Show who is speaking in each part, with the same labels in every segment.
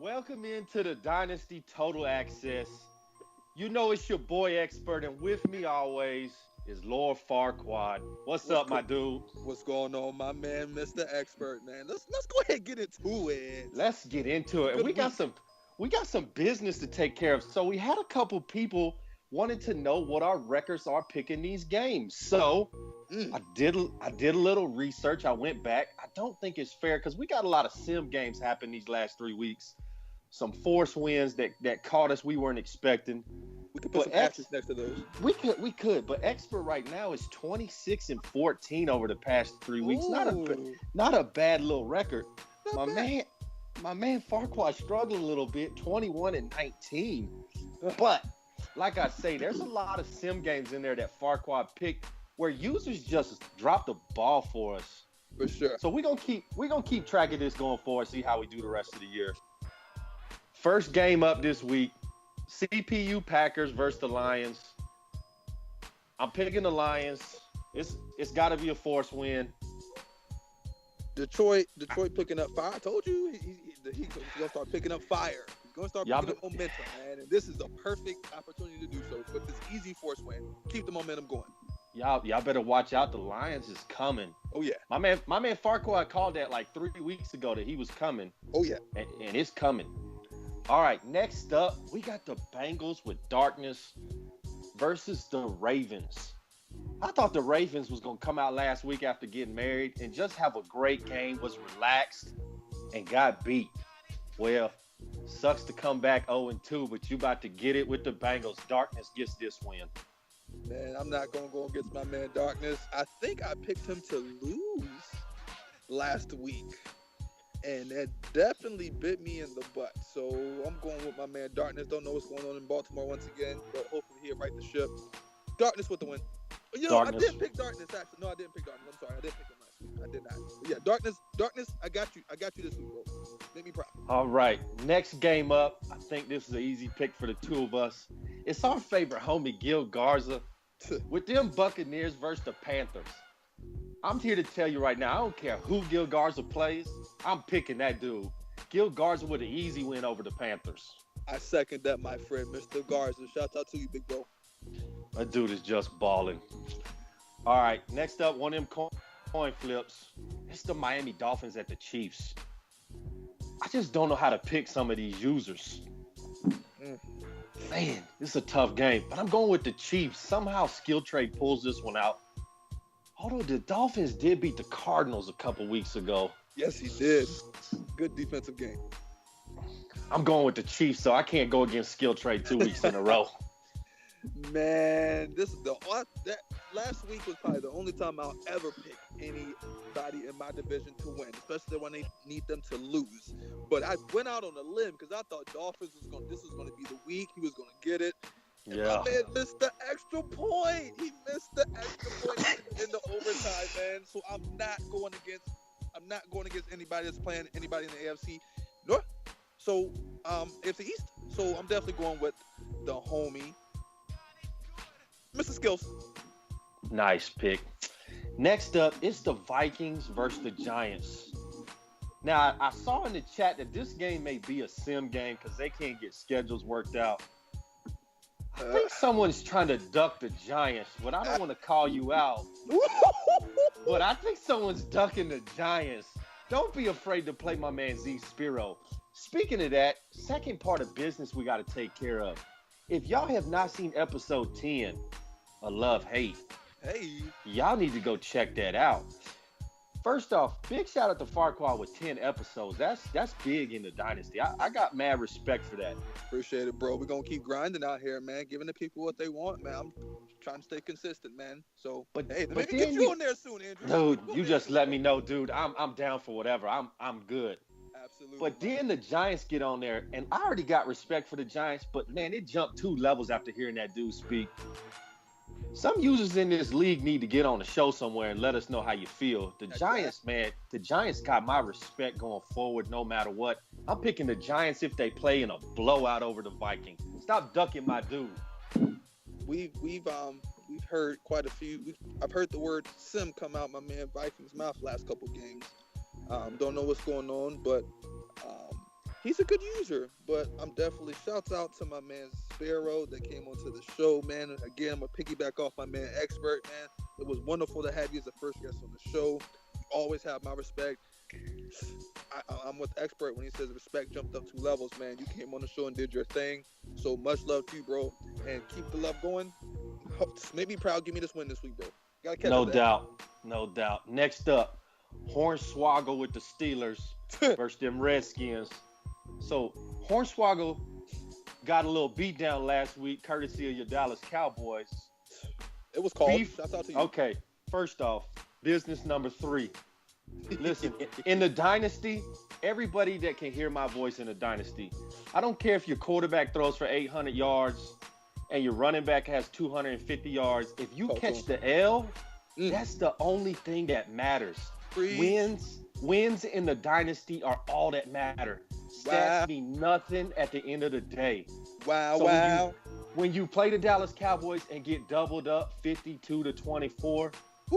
Speaker 1: Welcome into the Dynasty Total Access. You know it's your boy Expert, and with me always is Lord Farquad. What's up, my dude?
Speaker 2: What's going on, my man, Mr. Expert, man? Let's go ahead and get into it.
Speaker 1: Let's get into it. And we got some business to take care of. So we had a couple people wanted to know what our records are picking these games. So I did a little research. I went back. I don't think it's fair because we got a lot of sim games happen these last 3 weeks. Some force wins that caught us we weren't expecting.
Speaker 2: We could put some asterisks next to those.
Speaker 1: We could, but Expert right now is 26-14 over the past 3 weeks.
Speaker 2: Ooh.
Speaker 1: Not a bad little record.
Speaker 2: Not bad.
Speaker 1: My man Farquaad struggling a little bit, 21-19. But like I say, there's a lot of sim games in there that Farquaad picked where users just drop the ball for us.
Speaker 2: For sure.
Speaker 1: So we're gonna keep track of this going forward, see how we do the rest of the year. First game up this week, CPU Packers versus the Lions. I'm picking the Lions. It's got to be a force win.
Speaker 2: Detroit picking up fire. I told you he's going to start picking up fire. He's going to start picking up momentum, man. And this is the perfect opportunity to do so. With this easy force win, keep the momentum going.
Speaker 1: Y'all better watch out. The Lions is coming.
Speaker 2: Oh yeah.
Speaker 1: My man Farquaad called that like 3 weeks ago that he was coming.
Speaker 2: Oh yeah.
Speaker 1: And it's coming. All right, next up, we got the Bengals with Darkness versus the Ravens. I thought the Ravens was going to come out last week after getting married and just have a great game, was relaxed, and got beat. Well, sucks to come back 0-2, but you about to get it with the Bengals. Darkness gets this win.
Speaker 2: Man, I'm not going to go against my man Darkness. I think I picked him to lose last week. And that definitely bit me in the butt. So I'm going with my man Darkness. Don't know what's going on in Baltimore once again, but hopefully he'll right the ship. Darkness with the win. You know, Darkness. I did pick Darkness, actually. No, I didn't pick Darkness. I'm sorry. I didn't pick him last week. I did not. But yeah, Darkness, I got you. I got you this week, bro. Make me proud.
Speaker 1: All right. Next game up. I think this is an easy pick for the two of us. It's our favorite homie, Gil Garza, with them Buccaneers versus the Panthers. I'm here to tell you right now, I don't care who Gil Garza plays, I'm picking that dude. Gil Garza with an easy win over the Panthers.
Speaker 2: I second that, my friend, Mr. Garza. Shout out to you, big bro.
Speaker 1: That dude is just balling. All right, next up, one of them coin flips. It's the Miami Dolphins at the Chiefs. I just don't know how to pick some of these users. Man, this is a tough game, but I'm going with the Chiefs. Somehow Skill Trade pulls this one out. Although the Dolphins did beat the Cardinals a couple weeks ago.
Speaker 2: Yes, he did. Good defensive game.
Speaker 1: I'm going with the Chiefs, so I can't go against Skill Trade 2 weeks in a row.
Speaker 2: Man, that last week was probably the only time I'll ever pick anybody in my division to win, especially when they need them to lose. But I went out on a limb because I thought Dolphins this was going to be the week. He was going to get it. And
Speaker 1: yeah.
Speaker 2: My man missed the extra point. He missed the extra point in the overtime, man. So I'm not going against anybody that's playing anybody in the AFC North. So AFC East. So I'm definitely going with the homie, Mr. Skills.
Speaker 1: Nice pick. Next up, it's the Vikings versus the Giants. Now, I saw in the chat that this game may be a sim game because they can't get schedules worked out. I think someone's trying to duck the Giants, but I don't want to call you out. But I think someone's ducking the Giants. Don't be afraid to play my man Z Spiro. Speaking of that, second part of business we got to take care of. If y'all have not seen episode 10 of Love Hate, y'all need to go check that out. First off, big shout out to Farquaad with 10 episodes. That's big in the Dynasty. I got mad respect for that.
Speaker 2: Appreciate it, bro. We're going to keep grinding out here, man. Giving the people what they want, man. I'm trying to stay consistent, man. So, hey, maybe get you on there soon, Andrew.
Speaker 1: Dude, you just let me know, dude. I'm down for whatever. I'm good.
Speaker 2: Absolutely.
Speaker 1: But then the Giants get on there, and I already got respect for the Giants, but, man, it jumped 2 levels after hearing that dude speak. Some users in this league need to get on the show somewhere and let us know how you feel. The Giants, man, the Giants got my respect going forward no matter what. I'm picking the Giants if they play in a blowout over the Vikings. Stop ducking my dude.
Speaker 2: We've heard quite a few. I've heard the word sim come out my man Vikings' mouth last couple games. Don't know what's going on, but He's a good user, but I'm definitely shouts out to my man Sparrow that came onto the show, man. Again, I'm gonna piggyback off my man Expert, man. It was wonderful to have you as the first guest on the show. You always have my respect. I'm with Expert when he says respect jumped up 2 levels, man. You came on the show and did your thing. So much love to you, bro. And keep the love going. Make me proud. Give me this win this week, bro. Gotta catch
Speaker 1: No
Speaker 2: up
Speaker 1: doubt. No doubt. Next up, Hornswoggle with the Steelers versus them Redskins. So Hornswoggle got a little beat down last week, courtesy of your Dallas Cowboys.
Speaker 2: It was called. Shouts out to you.
Speaker 1: Okay, first off, business number 3. Listen, in the Dynasty, everybody that can hear my voice in the Dynasty, I don't care if your quarterback throws for 800 yards and your running back has 250 yards. If you catch the L, that's the only thing that matters. Wins in the Dynasty are all that matter. Stats mean nothing at the end of the day.
Speaker 2: Wow.
Speaker 1: When you play the Dallas Cowboys and get doubled up 52-24,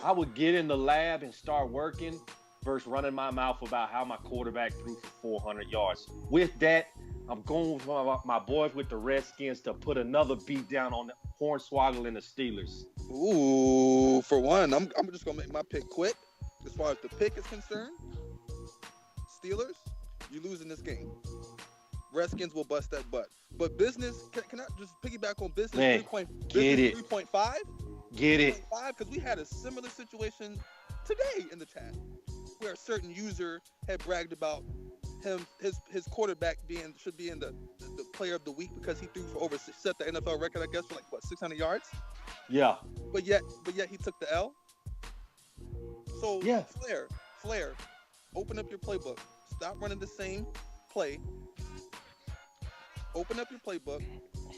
Speaker 1: I would get in the lab and start working versus running my mouth about how my quarterback threw for 400 yards. With that, I'm going with my boys with the Redskins to put another beat down on the Hornswoggle and the Steelers.
Speaker 2: Ooh, for one, I'm just going to make my pick quick. As far as the pick is concerned, Steelers, you losing this game. Redskins will bust that butt. But business, can I just piggyback on business?
Speaker 1: Man, get it.
Speaker 2: 3.5?
Speaker 1: Get it.
Speaker 2: Because we had a similar situation today in the chat where a certain user had bragged about his quarterback should be in the player of the week because he threw for set the NFL record, I guess, for 600 yards.
Speaker 1: Yeah.
Speaker 2: But yet he took the L. So
Speaker 1: yeah.
Speaker 2: Flair, open up your playbook. Stop running the same play. Open up your playbook,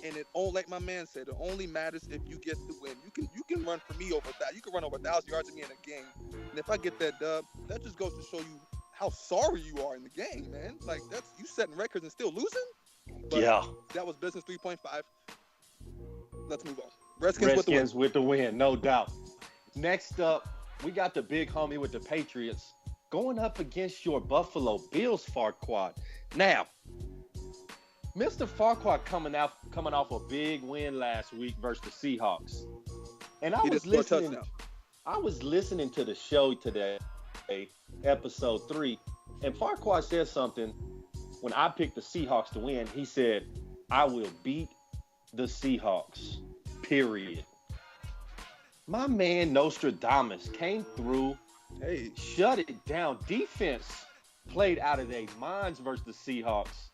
Speaker 2: and like my man said, it only matters if you get the win. You can run for me over that. You can run over 1,000 yards of me in a game, and if I get that dub, that just goes to show you how sorry you are in the game, man. Like that's you setting records and still losing. But
Speaker 1: yeah,
Speaker 2: that was business 3.5. Let's move on.
Speaker 1: Redskins with the win, no doubt. Next up, we got the big homie with the Patriots going up against your Buffalo Bills, Farquad. Now, Mr. Farquad coming off a big win last week versus the Seahawks. And I was listening to the show today, episode 3, and Farquad said something when I picked the Seahawks to win. He said, I will beat the Seahawks, period. My man Nostradamus came through, shut it down. Defense played out of their minds versus the Seahawks.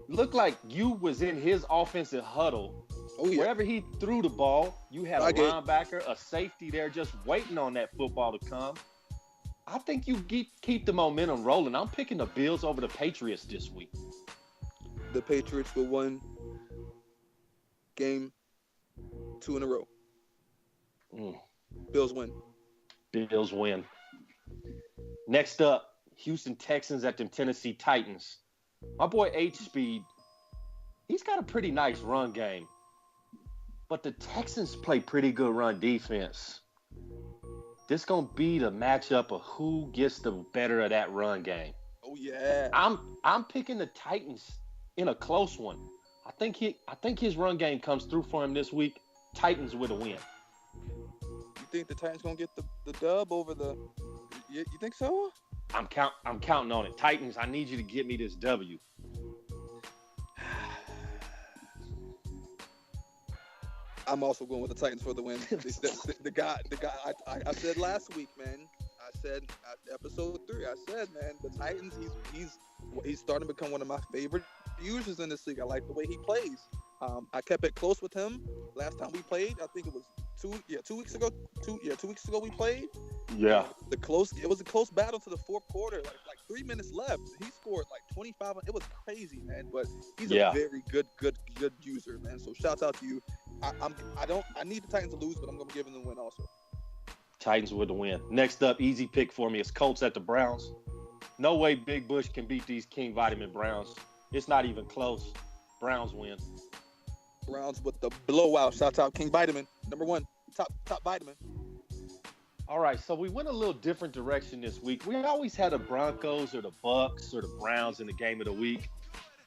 Speaker 1: Looked like you was in his offensive huddle. Wherever he threw the ball, you had a linebacker, a safety there just waiting on that football to come. I think you keep the momentum rolling. I'm picking the Bills over the Patriots this week.
Speaker 2: The Patriots will win game 2 in a row. Bills win.
Speaker 1: Bills win. Next up, Houston Texans at them Tennessee Titans. My boy H-Speed, he's got a pretty nice run game. But the Texans play pretty good run defense. This going to be the matchup of who gets the better of that run game.
Speaker 2: Oh, yeah.
Speaker 1: I'm picking the Titans in a close one. I think his run game comes through for him this week. Titans with a win.
Speaker 2: You think the Titans going to get the dub over the – you think so?
Speaker 1: I'm counting on it. Titans, I need you to get me this W.
Speaker 2: I'm also going with the Titans for the win. The guy I said last week, man. I said episode 3. I said, man, the Titans. He's starting to become one of my favorite users in this league. I like the way he plays. I kept it close with him last time we played. I think it was 2 weeks ago. 2 weeks ago we played.
Speaker 1: Yeah.
Speaker 2: It was a close battle to the fourth quarter. Like 3 minutes left. He scored like 25. It was crazy, man. But he's a very good user, man. So shouts out to you. I need the Titans to lose, but I'm gonna give them the win also.
Speaker 1: Titans with the win. Next up, easy pick for me is Colts at the Browns. No way Big Bush can beat these King Vitamin Browns. It's not even close. Browns win.
Speaker 2: Browns with the blowout. Shout out King Vitamin. Number 1, top vitamin.
Speaker 1: All right, so we went a little different direction this week. We always had the Broncos or the Bucks or the Browns in the game of the week.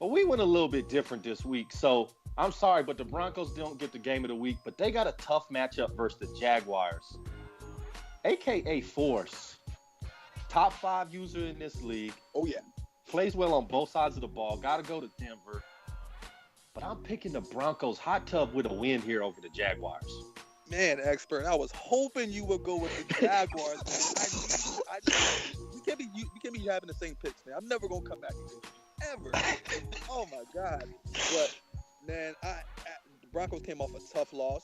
Speaker 1: Well, we went a little bit different this week. So I'm sorry, but the Broncos don't get the game of the week, but they got a tough matchup versus the Jaguars. AKA Force. Top 5 user in this league.
Speaker 2: Oh, yeah.
Speaker 1: Plays well on both sides of the ball. Got to go to Denver. But I'm picking the Broncos hot tub with a win here over the Jaguars.
Speaker 2: Man, expert, I was hoping you would go with the Jaguars, man. You can't be having the same picks, man. I'm never gonna come back against you, ever. Oh my God! But man, the Broncos came off a tough loss.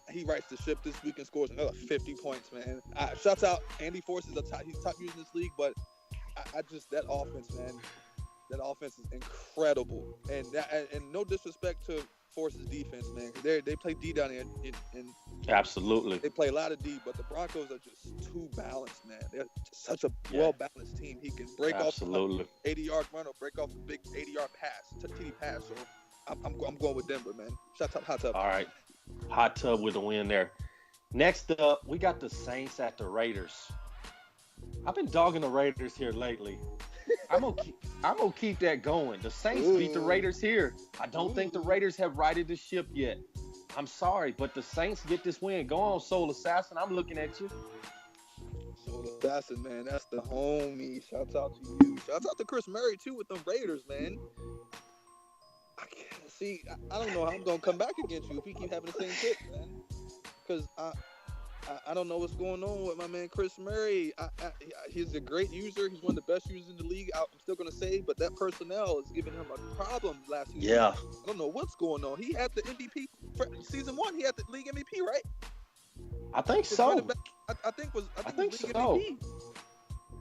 Speaker 2: He rights the ship this week and scores another 50 points, man. Shouts out Andy Force he's top user in this league, but I just that offense, man. That offense is incredible, and no disrespect to Force's defense, man. They play D down there, and
Speaker 1: absolutely
Speaker 2: they play a lot of D. But the Broncos are just too balanced, man. They're just such a well-balanced team. He can break off an 80-yard run or break off a big 80-yard pass, TD pass. So I'm going with Denver, man. Shout out hot tub.
Speaker 1: All right, hot tub with a win there. Next up, we got the Saints at the Raiders. I've been dogging the Raiders here lately. I'm gonna keep that going. The Saints beat the Raiders here. I don't think the Raiders have righted the ship yet. I'm sorry, but the Saints get this win. Go on, Soul Assassin. I'm looking at you.
Speaker 2: Soul Assassin, man. That's the homie. Shouts out to you. Shouts out to Chris Murray too with them Raiders, man. I can't see. I don't know how I'm gonna come back against you if we keep having the same pick, man. Because I don't know what's going on with my man Chris Murray. He's a great user. He's one of the best users in the league. I'm still going to say, but that personnel is giving him a problem last season.
Speaker 1: Yeah.
Speaker 2: I don't know what's going on. He had the MVP for season 1. He had the league MVP, right?
Speaker 1: I think so.
Speaker 2: I think was
Speaker 1: league
Speaker 2: so.
Speaker 1: MVP.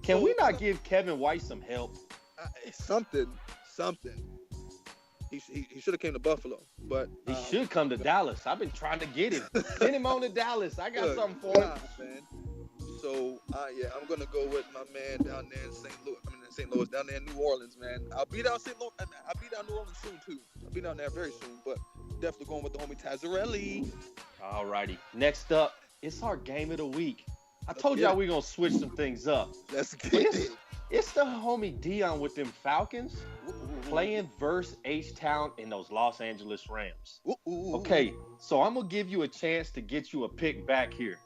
Speaker 1: Can we not give Kevin White some help?
Speaker 2: Something. He should have came to Buffalo, but
Speaker 1: he should come to Dallas. I've been trying to get him. Get him on to Dallas. I got something for him,
Speaker 2: man. So I'm gonna go with my man down there in St. Louis, down there in New Orleans, man. I'll be down St. Louis. I'll be down New Orleans soon too. I'll be down there very soon, but definitely going with the homie Tazzarelli.
Speaker 1: All righty. Next up, it's our game of the week. I told y'all we're gonna switch some things up.
Speaker 2: Let's get it.
Speaker 1: It's the homie Dion with them Falcons playing versus H-Town in those Los Angeles Rams. Okay, so I'm going to give you a chance to get you a pick back here.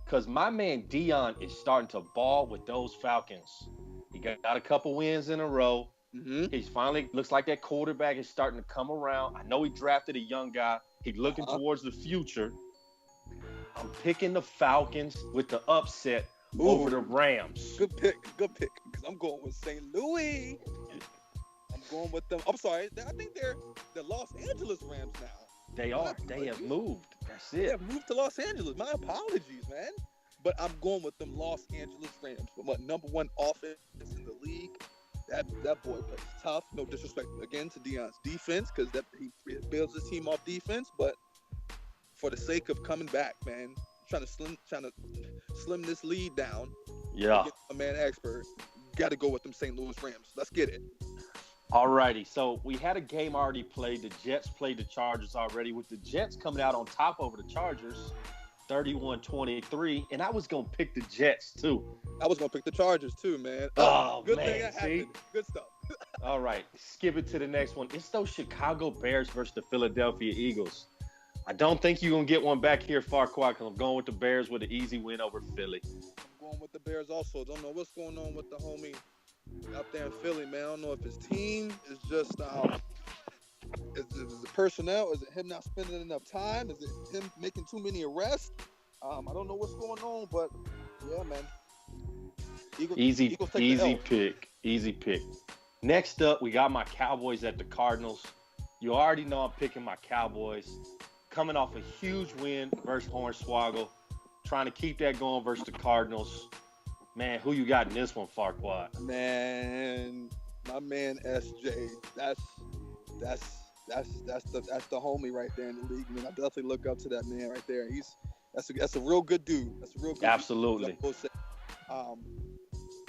Speaker 1: Because my man Dion is starting to ball with those Falcons. He got a couple wins in a row. Mm-hmm. He's finally, looks like that quarterback is starting to come around. I know he drafted a young guy. He's looking towards the future. I'm picking the Falcons with the upset over the Rams.
Speaker 2: Good pick. Because I'm going with St. Louis. I'm going with them. I'm sorry. I think they're the Los Angeles Rams now.
Speaker 1: They are. They have moved. That's it.
Speaker 2: They have moved to Los Angeles. My apologies, man. But I'm going with them Los Angeles Rams. What, number 1 offense in the league? That boy plays tough. No disrespect again to Dion's defense, because he builds his team off defense. But for the sake of coming back, man, trying to slim this lead down.
Speaker 1: Yeah.
Speaker 2: A man expert. Got to go with them St. Louis Rams. Let's get it.
Speaker 1: All righty. So we had a game already played. The Jets played the Chargers already, with the Jets coming out on top over the Chargers, 31-23. And I was going to pick the Jets, too.
Speaker 2: I was going to pick the Chargers, too, man.
Speaker 1: Oh,
Speaker 2: good
Speaker 1: man.
Speaker 2: Thing that happened. Good stuff.
Speaker 1: All right. Skip it to the next one. It's those Chicago Bears versus the Philadelphia Eagles. I don't think you're going to get one back here, Farquaad, because I'm going with the Bears with an easy win over Philly.
Speaker 2: I'm going with the Bears also. Don't know what's going on with the homie out there in Philly, man. I don't know if his team is just is the personnel? Is it him not spending enough time? Is it him making too many arrests? I don't know what's going on, but yeah, man.
Speaker 1: Easy pick. Next up, we got my Cowboys at the Cardinals. You already know I'm picking my Cowboys. Coming off a huge win versus Hornswoggle. Trying to keep that going versus the Cardinals. Man, who you got in this one, Farquaad?
Speaker 2: Man, my man SJ. That's the homie right there in the league, man. I definitely look up to that man right there. That's a real good dude. That's a real good
Speaker 1: Absolutely.
Speaker 2: Dude.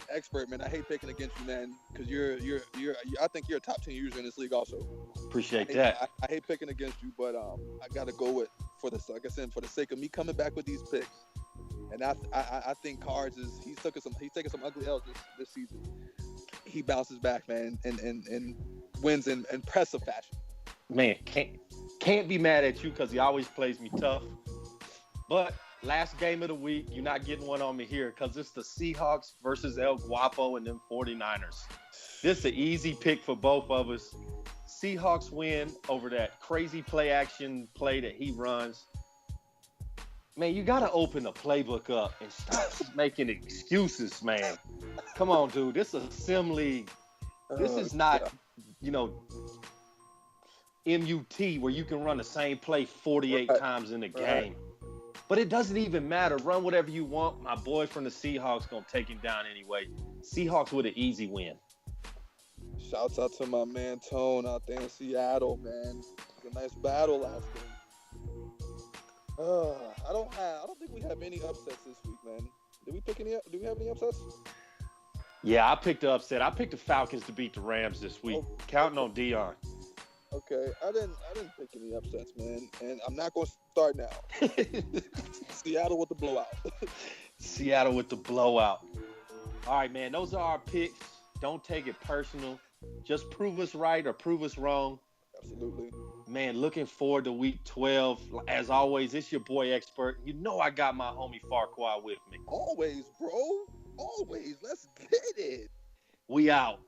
Speaker 2: Expert, man. I hate picking against you, man, because I think you're a top 10 user in this league also.
Speaker 1: Appreciate that.
Speaker 2: I hate picking against you, but I gotta go with, for the sake of me coming back with these picks. And I think Cards he's taking some ugly L's this season. he bounces back, man, and wins in impressive fashion.
Speaker 1: Man, can't be mad at you because he always plays me tough. But last game of the week, you're not getting one on me here because it's the Seahawks versus El Guapo and them 49ers. This is an easy pick for both of us. Seahawks win over that crazy play action play that he runs. Man, you got to open the playbook up and stop making excuses, man. Come on, dude. This is a sim league. This is not, MUT where you can run the same play 48 times in a game. But it doesn't even matter. Run whatever you want. My boy from the Seahawks going to take him down anyway. Seahawks with an easy win.
Speaker 2: Shouts out to my man Tone out there in Seattle, man. It was a nice battle last game. I don't think we have any upsets this week, man. Do we have any upsets?
Speaker 1: Yeah, I picked the upset. I picked the Falcons to beat the Rams this week. Counting on Dion.
Speaker 2: Okay, I didn't pick any upsets, man, and I'm not going to start now. Seattle with the blowout.
Speaker 1: Seattle with the blowout. All right, man, those are our picks. Don't take it personal. Just prove us right or prove us wrong.
Speaker 2: Absolutely.
Speaker 1: Man, looking forward to week 12. As always, it's your boy Expert. You know I got my homie Farquhar with me.
Speaker 2: Always, bro. Always. Let's get it.
Speaker 1: We out.